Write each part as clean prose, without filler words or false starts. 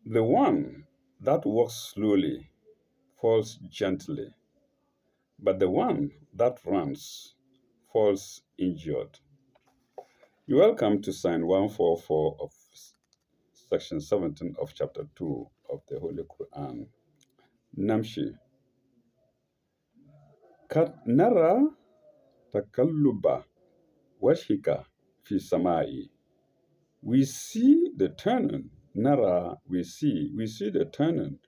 The one that walks slowly falls gently, but the one that runs falls injured. You're welcome to sign 144 of section 17 of chapter 2 of the Holy Quran. Namshi. Kad nara takalluba washika fi samai. We see the turning, nara, we see the turning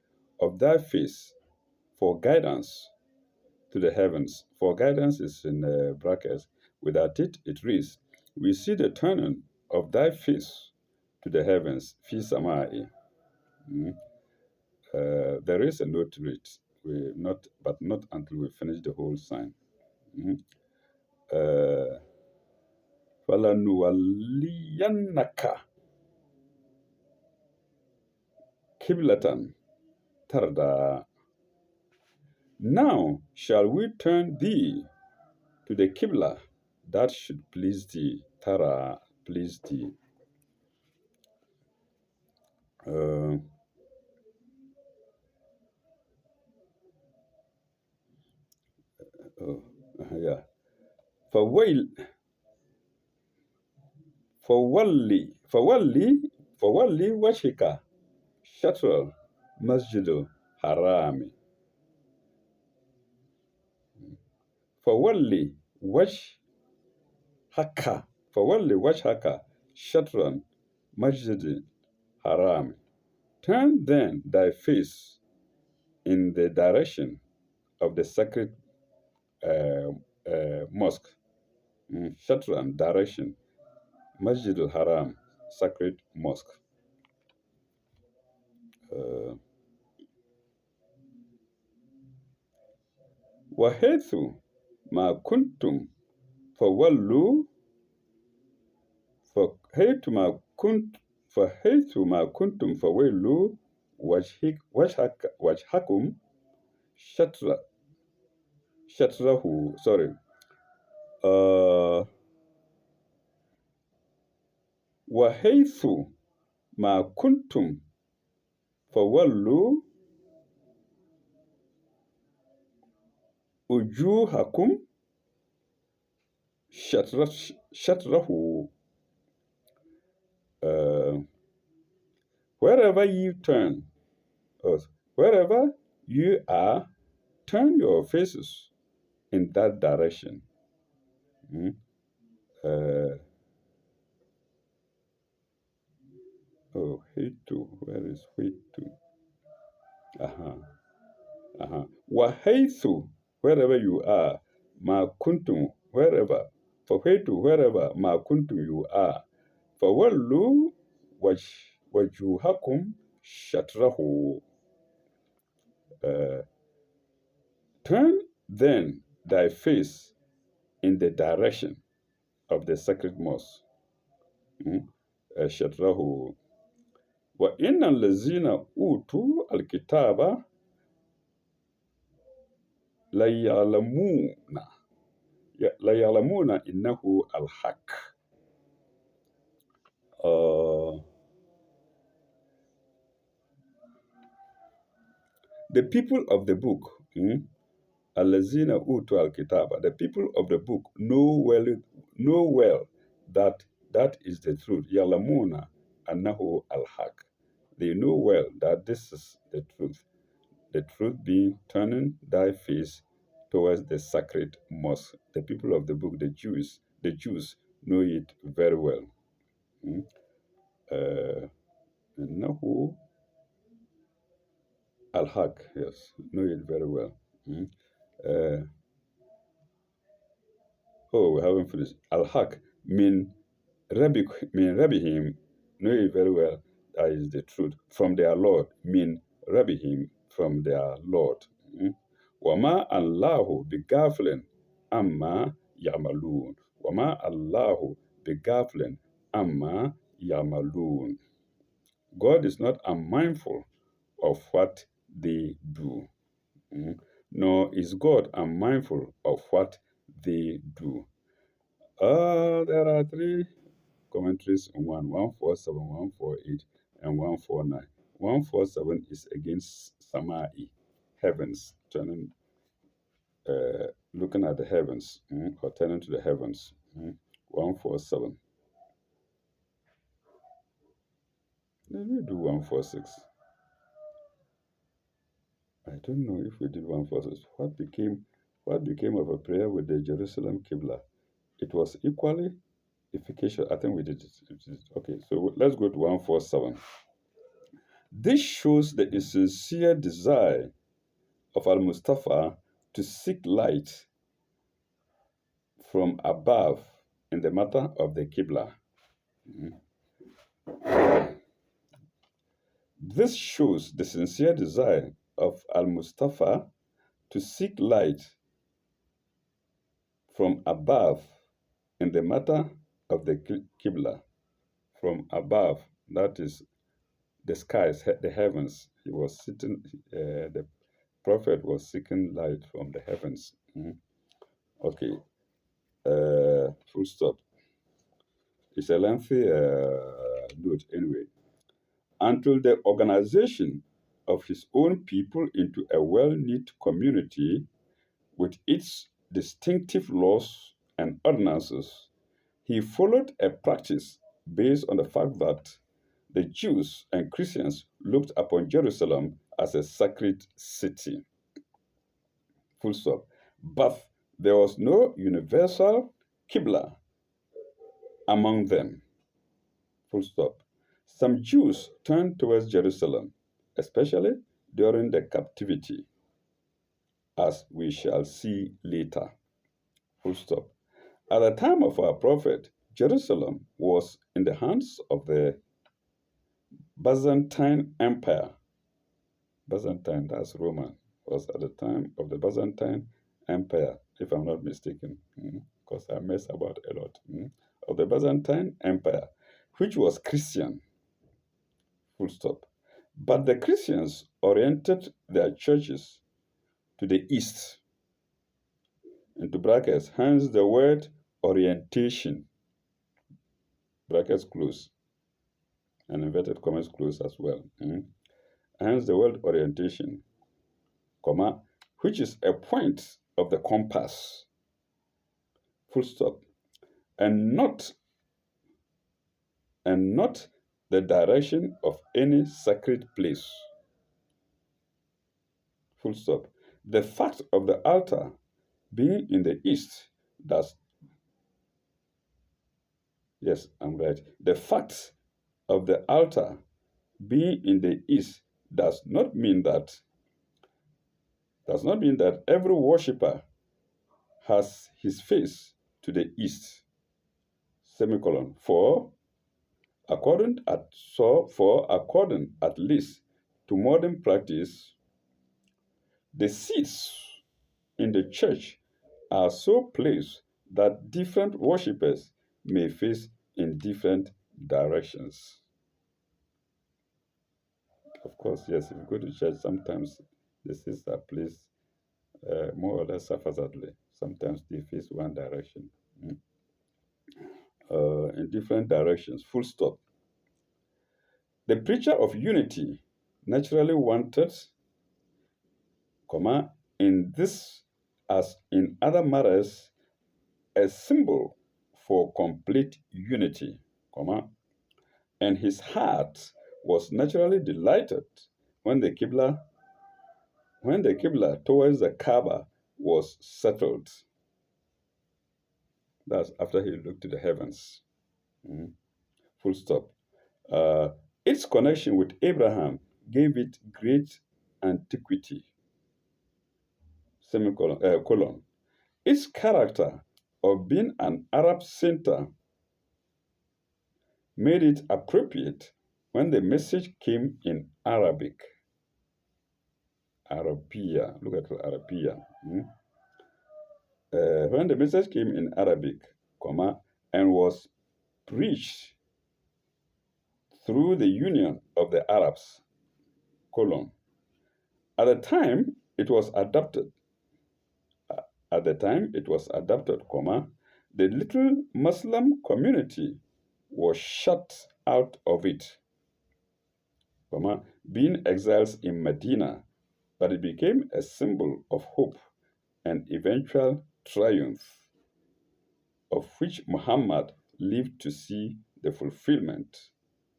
of thy face for guidance to the heavens. For guidance is in brackets. Without it, it reads, we see the turning of thy face to the heavens, fi samai. Mm. There is a note to it, but not until we finish the whole sign. Mm. Uh, فَلَنُوَلِّيَنَّكَ kiblatan tarda. Now shall we turn thee to the Qibla that should please thee. Tara, please thee. Uh, oh, yeah. فويل فولي وجهك شطر مسجد الحرام. فولي وجهك فولي وجهك شطر مسجد الحرام. Turn then thy face in the direction of the sacred mosque. Shatran, direction. Masjid al-Haram, sacred mosque. وحيث ما كنتم فولوا فحيث ما كنتم فولوا وجهكم شطر شطره sorry وحيث ما كنتم فولوا وجوهكم شطره. Wherever you turn, or wherever you are, turn your faces in that direction. Hate to, where is hate to? Wahaythu, wherever you are, ma kuntum, wherever, for hate wherever, ma kuntum you are, for wallu wajuhakum shatrahu. Turn then thy face in the direction of the sacred mosque. Shatrahu. Wa inna allazina utu al-kitaba la ya'lamuna innahu al-haq. The people of the book, Allazina utu al-kitaba, the people of the book know well that that is the truth. Yalamuna annahu al-haq. They know well that this is the truth. The truth being turning thy face towards the sacred mosque. The people of the book, the Jews know it very well. Annahu al-haq, yes, know it very well. We haven't finished. Al-Haq mean Rabihim, know it very well. That is the truth. From their Lord, mean Rabihim, from their Lord. Wama Allahu bigaflin amma yamalun. Wama Allahu bigaflin amma yamalun. God is not unmindful of what they do. Nor is God unmindful of what they do. There are three commentaries on 147, 148, and 149. 147 is against Samai, heavens, turning, looking at the heavens, or turning to the heavens. 147. Let me do 146. I don't know if we did 146. What became of a prayer with the Jerusalem Qibla? It was equally efficacious. I think we did it. Okay, so let's go to 147. This shows the sincere desire of Al Mustafa to seek light from above in the matter of the Qibla. This shows the sincere desire of Al Mustafa to seek light from above in the matter of the Qibla. From above, that is the skies, the heavens. He was sitting, the prophet was seeking light from the heavens. Okay, full stop. It's a lengthy note anyway. Until the organization of his own people into a well-knit community with its distinctive laws and ordinances, he followed a practice based on the fact that the Jews and Christians looked upon Jerusalem as a sacred city. Full stop. But there was no universal Qibla among them. Full stop. Some Jews turned towards Jerusalem, especially during the captivity, as we shall see later. Full stop. At the time of our prophet, Jerusalem was in the hands of the Byzantine Empire. Byzantine, that's Roman, was at the time of the Byzantine Empire, if I'm not mistaken, because I mess about a lot, of the Byzantine Empire, which was Christian, full stop. But the Christians oriented their churches to the east, into brackets, hence the word orientation, brackets close, and inverted commas close as well. Hence the word orientation, comma, which is a point of the compass, full stop, and not the direction of any sacred place, full stop. The fact of the altar being in the east does, yes, I'm right. The fact of the altar being in the east does not mean that every worshipper has his face to the east, semicolon. For according at least to modern practice, the seats in the church are so placed that different worshippers may face in different directions. Of course, yes, if you go to church, sometimes the seats are placed more or less haphazardly. Sometimes they face one direction, in different directions, full stop. The preacher of unity naturally wanted, in this as in other matters, a symbol for complete unity, and his heart was naturally delighted when the Qibla towards the Kaaba was settled. That's after he looked to the heavens. Full stop. Its connection with Abraham gave it great antiquity. Colon. Its character of being an Arab center made it appropriate when the message came in Arabic. Arabia, look at Arabia. When the message came in Arabic, and was preached through the union of the Arabs, At the time it was adopted, the little Muslim community was shut out of it. being exiles in Medina, but it became a symbol of hope and eventual triumph, of which Muhammad lived to see the fulfillment.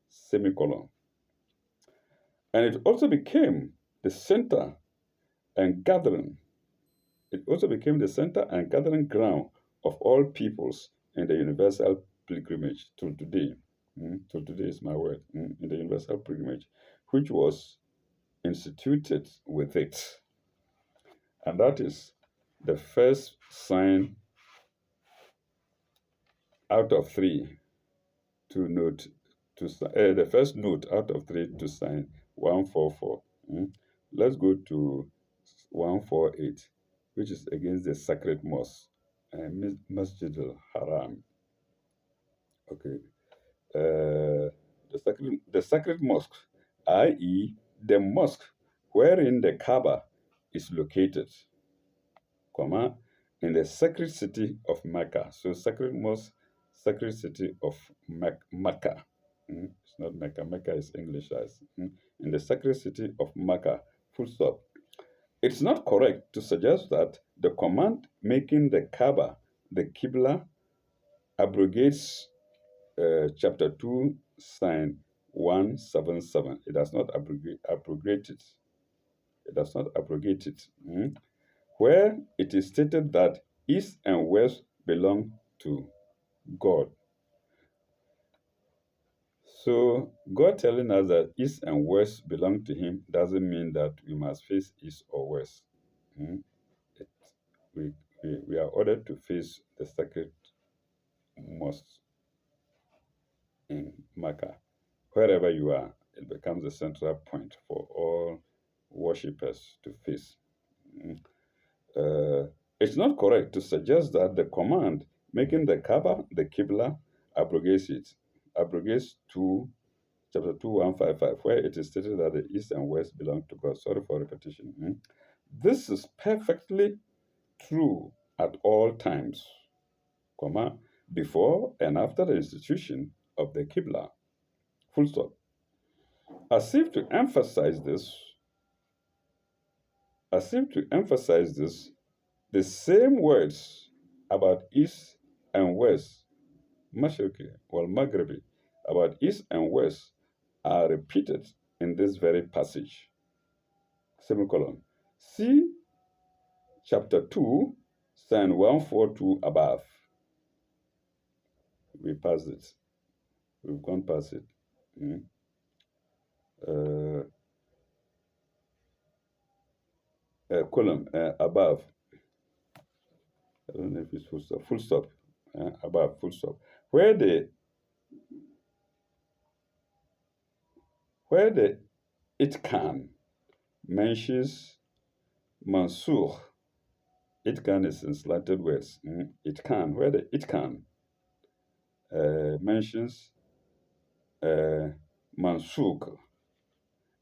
Semicolon. And it also became the center and gathering. It also became the center and gathering ground of all peoples in the universal pilgrimage till today. Till today is my word. In the universal pilgrimage, which was instituted with it. And that is the first sign out of three to note the first note out of three to sign 144. Let's go to 148, which is against the sacred mosque, Masjid al-Haram. Okay. The sacred mosque, i.e., the mosque wherein the Kaaba is located, comma, in the sacred city of Mecca. So sacred mosque, sacred city of Mecca. It's not Mecca. Mecca is Englishized. In the sacred city of Mecca. Full stop. It's not correct to suggest that the command making the Kaaba the Qibla abrogates chapter 2, sign 177. It does not abrogate it. It does not abrogate it. Where it is stated that east and west belong to God. So God telling us that east and west belong to Him doesn't mean that we must face east or west. It, we are ordered to face the sacred mosque in Mecca. Wherever you are, it becomes a central point for all worshippers to face. It's not correct to suggest that the command making the Kaaba the Qibla abrogates chapter 2155, where it is stated that the east and west belong to God. Sorry for repetition. This is perfectly true at all times, before and after the institution of the Qibla. Full stop. As if to emphasize this, the same words about east and west, Mashriqi or Maghribi, about east and west are repeated in this very passage. Semicolon. See chapter 2, sign 142 above. We passed it. We've gone past it. Column above. I don't know if it's full stop. Full stop. Above, full stop. Where the it can mentions Mansur. It can is in slanted words. It can. Where the it can mentions Mansuk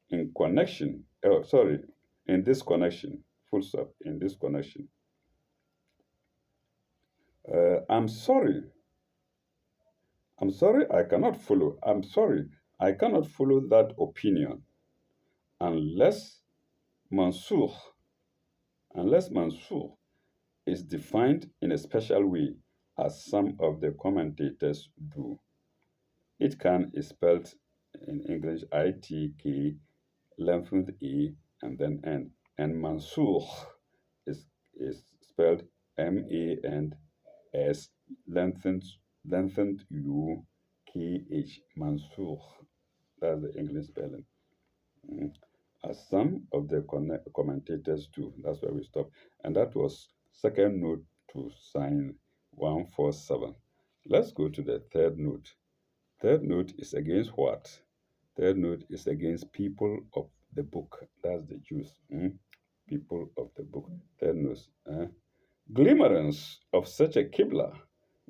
in connection. Oh, sorry. In this connection. Full stop. In this connection. I'm sorry. I'm sorry. I cannot follow. I'm sorry. I cannot follow that opinion unless Mansur is defined in a special way, as some of the commentators do. Itkan is spelled in English ITK, lengthened E, and then N. And Mansur is spelled MANS, lengthened U, KH. Mansur. That's the English spelling. As some of the commentators do. That's where we stop. And that was second note to sign 147. Let's go to the third note. Third note is against what? Third note is against people of the book. That's the Jews. People of the book. Third note. Glimmerings of such a Qibla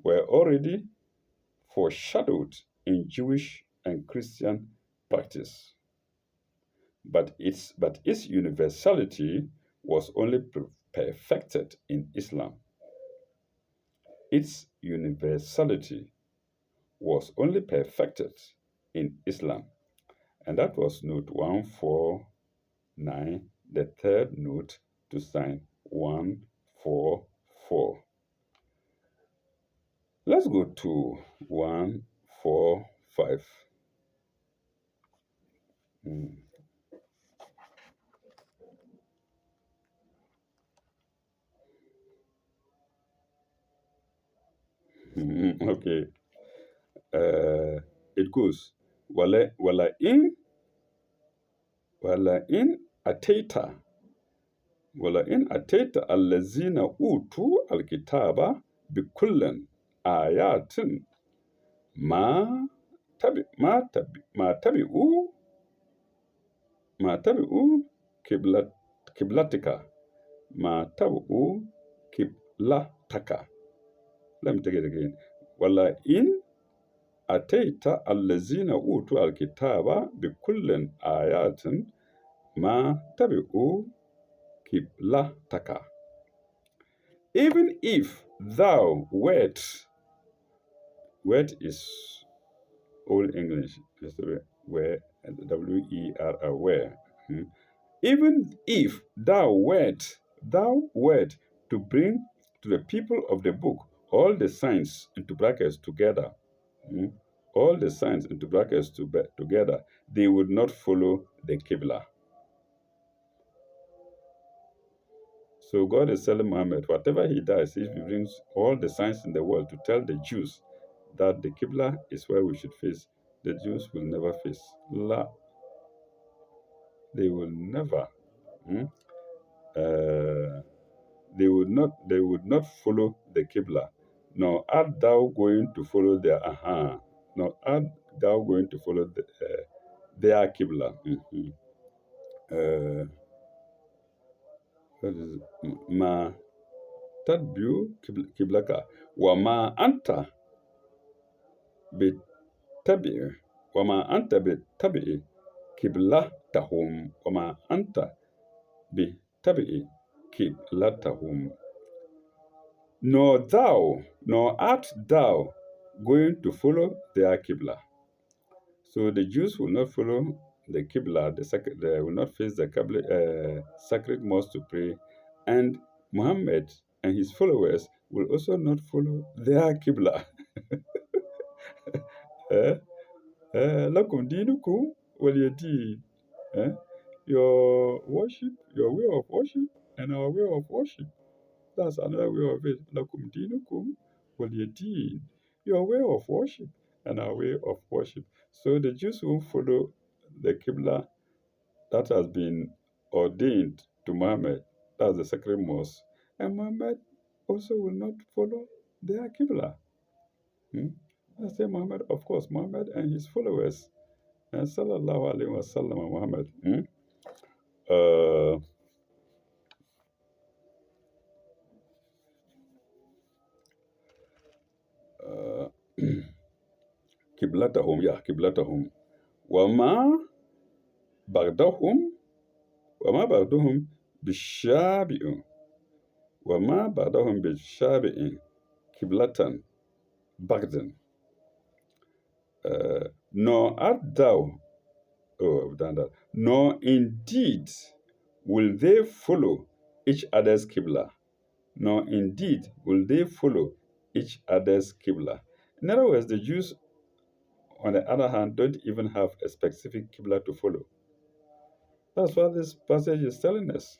were already foreshadowed in Jewish and Christian practice. But its universality was only perfected in Islam. Its universality was only perfected in Islam. And that was note 149, the third note to sign 144. Let's go to 145. Mm. Okay. Uh, it goes, wala in ateta ولئن أتيت الذين أوتوا الكتاب بكل آيات ما تبعوا قبلة قبلتك ما تبعوا قبلتك. Let me take it again. ولئن أتيت الذين أوتوا الكتاب بكل آيات ما تبعوا قبلتك. Even if thou wert is Old English, where, W-E-R-R, where. Hmm. Even if thou wert to bring to the people of the book all the signs into brackets together, hmm, all the signs into brackets together, they would not follow the Qibla. So God is telling Muhammad, whatever he does, if he brings all the signs in the world to tell the Jews that the Qibla is where we should face, the Jews will never face. La, they will never. Hmm? Uh, they would not follow the Qibla. Nor art thou going to follow nor art thou going to follow their Qibla. Uh, what is it? Ma tadbiu Qiblaka. Wa ma anta بتبع وما أنت بتبع قبلتهم وما أنت بتبع قبلتهم. Nor art thou going to follow their Qibla. So the Jews will not follow the Qibla, they will not face the sacred mosque to pray, and Muhammad and his followers will also not follow their Qibla. Eh? Lakum dinukum waliyadin. Your worship, your way of worship, and our way of worship. That's another way of it. Lakum dinukum waliyadin. Your way of worship and our way of worship. So the Jews will follow the Qibla that has been ordained to Muhammad. That's the sacred mosque. And Muhammad also will not follow their Qibla. I say Muhammad, of course, Muhammad and his followers. And sallallahu alaihi wasallam, Muhammad. Uh, uh, Qiblatahum. Wama ba'dahum, wama ba'dahum bishabi'un. Wama ba'dahum bishabi'in. Qiblatan Bagdan. Nor art thou, I've done that. Nor indeed will they follow each other's Qibla. Nor indeed will they follow each other's Qibla. In other words, the Jews, on the other hand, don't even have a specific Qibla to follow. That's what this passage is telling us.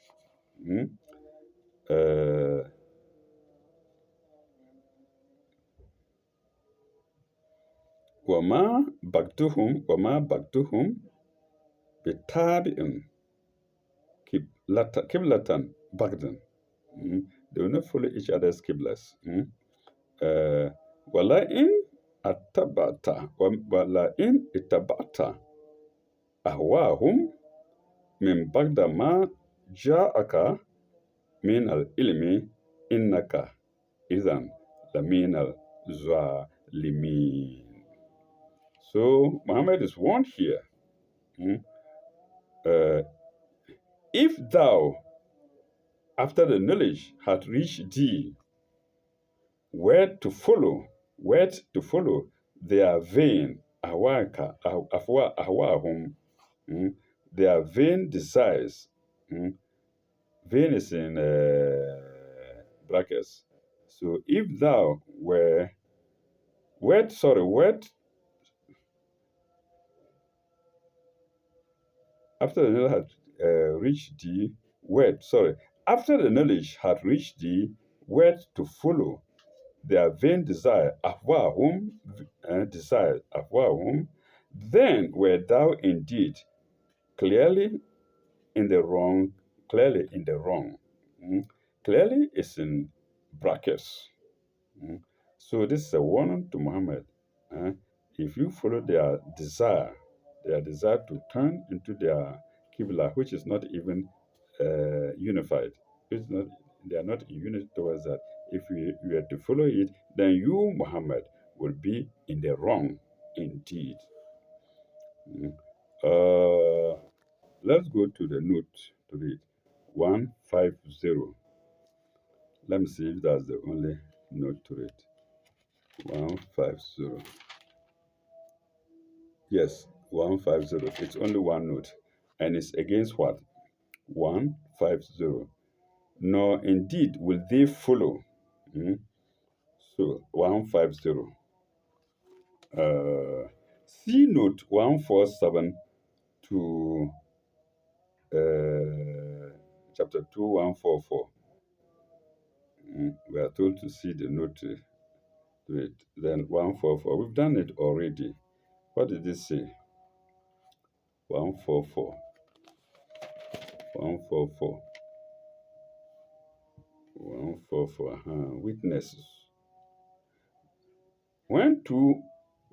Hmm? وما بغتهم بتابع قبلة بغدا. They will not follow each other's qiblas. ولئن اتبعت أهواهم من بعد ما جاءك من العلم إنك إذا لمن الظالمين. So Muhammad is warned here. If thou, after the knowledge had reached thee, wert to follow their vain ahwahum, mm, their vain desires. mm, Vain is in brackets. So if thou wert after the knowledge had reached thee, after the knowledge had reached thee, wert to follow their vain desire, whom, then were thou indeed clearly in the wrong, clearly in the wrong. Mm. Clearly is in brackets. Mm. So this is a warning to Muhammad. uh, if you follow their desire to turn into their Qibla, which is not even unified, it's not, they are not in unity towards that. If you are to follow it, then you, Muhammad, will be in the wrong indeed. Mm. Uh, let's go to the note to read 150. Let me see if that's the only note to read. 150. Yes, 150. It's only one note. And it's against what? 150. Nor indeed will they follow. Mm. So 150. C note 147 to chapter 2, 144. We are told to see the note to it. Then 144. We've done it already. What did it say? 144. 144. 144. Witnesses. When two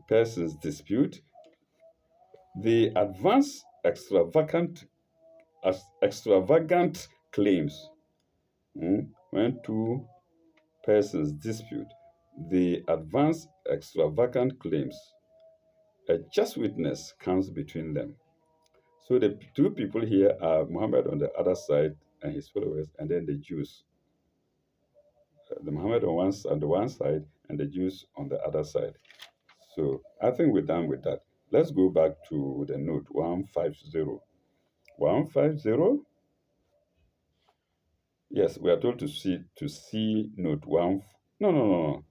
persons dispute, they advance extravagant claims. When two persons dispute, they advance extravagant claims. A just witness comes between them. So the two people here are Muhammad on the other side and his followers, and then the Jews. The Muhammad on the one side and the Jews on the other side. So I think we're done with that. Let's go back to the note 150. 150? Yes, we are told to see note one. No, no, no, no.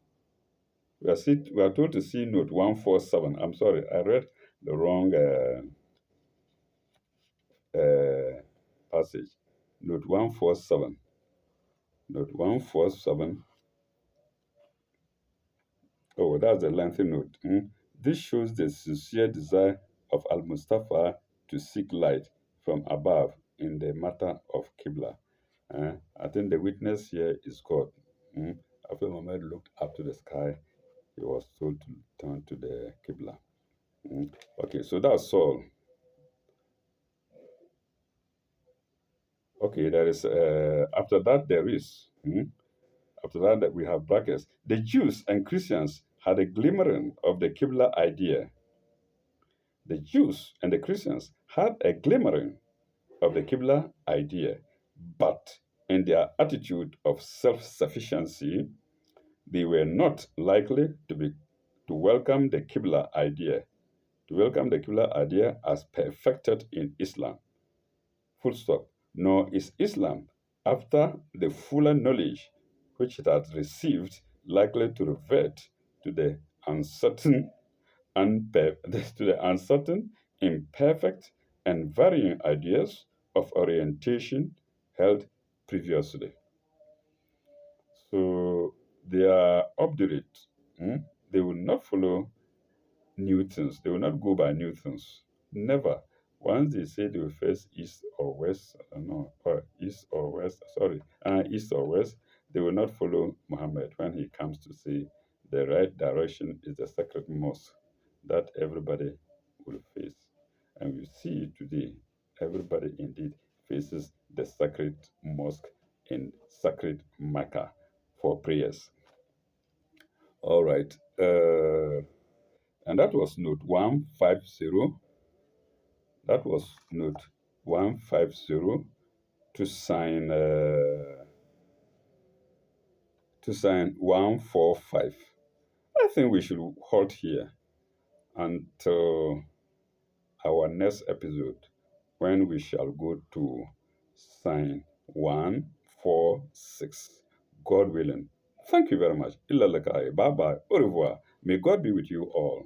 We are told to see note 147. I'm sorry, I read the wrong passage. Note 147. Note 147. Oh, that's a lengthy note. This shows the sincere desire of Al Mustafa to seek light from above in the matter of Qibla. I think the witness here is God. Mm. After Muhammad looked up to the sky, he was told to turn to the Qibla. Mm. Okay, so that's all. Okay, there is, after that, there is. After that, we have brackets. The Jews and Christians had a glimmering of the Qibla idea. The Jews and the Christians had a glimmering of the Qibla idea, but in their attitude of self sufficiency, they were not likely to welcome the Qibla idea, as perfected in Islam. Full stop. Nor is Islam, after the fuller knowledge which it has received, likely to revert to the uncertain, to the uncertain, imperfect, and varying ideas of orientation held previously. So they are obdurate. They will not follow new things. They will not go by new things. Never. Once they say they will face east or west, no, or east or west, sorry, east or west, they will not follow Muhammad when he comes to say the right direction is the sacred mosque that everybody will face. And we see today, everybody indeed faces the sacred mosque in sacred Mecca for prayers. All right. And that was note 150. That was note 150 to sign 145. I think we should halt here until our next episode. when we shall go to sign 146. God willing. Thank you very much. Bye bye. Au revoir. May God be with you all.